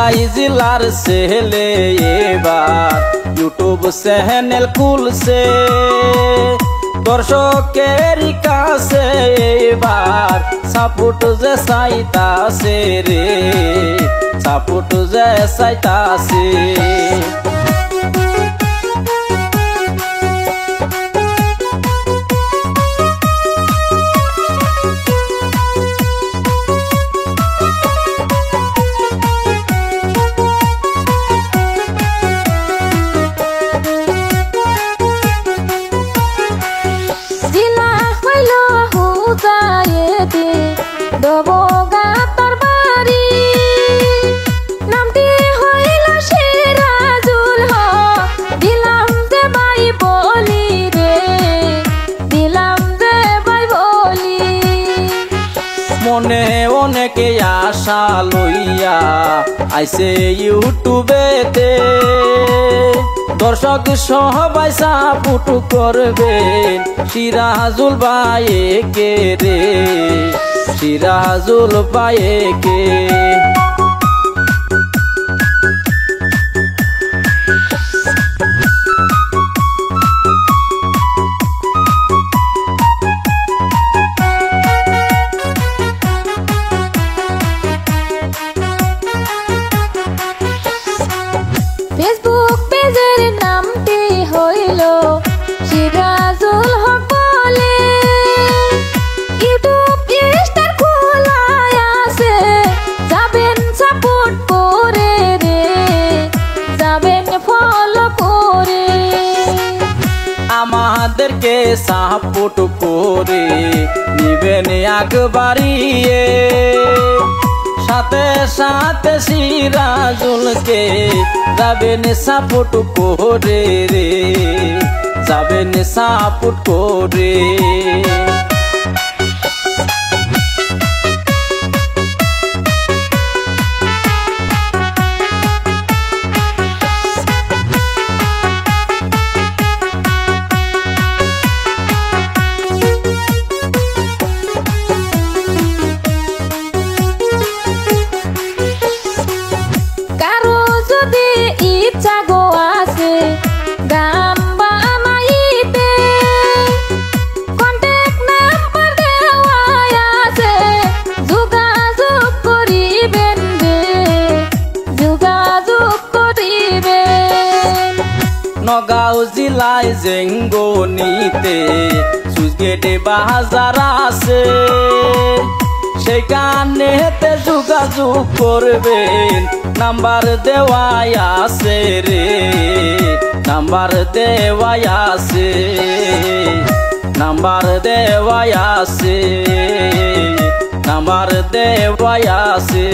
নোয়াখালী জেলার ছেলে এবার ইউটিউব চ্যানেল খুলছে, দর্শকের কাছে এবার সাপোর্ট যে চাইতাছে রে, সাপোর্ট যে চাইতাছে। মনে অনেকে আশা লইয়া আইছে ইউটিউবেতে, দর্শক সবাই সাপোর্ট করবেন সিরাজুল ভাইকে রে, সিরাজুল ভাইকে। ফেসবুক পেজের নামটি হইল সিরাজুল হক বলে, ইউটিউব স্টার খোলা আছে, যাবেন সাপোর্ট করে রে, যাবেন ফলো করে। আমাদেরকে সাপোর্ট করে নিবেন একবারিয়ে, সাথে সাথে সিরাজুলকে যাবেন সাপোর্ট করে রে, যাবেন সাপোর্ট করে। নগাঁও জেলায় জেঙ্গনিতে সুজগেটে বাজার আছে, সেখানেতে যোগাযোগ করবেন, নাম্বার দেওয়াই আছে রে, নাম্বার দেওয়াই আছে, নাম্বার দেওয়াই আছে, নাম্বার দেওয়াই আছে।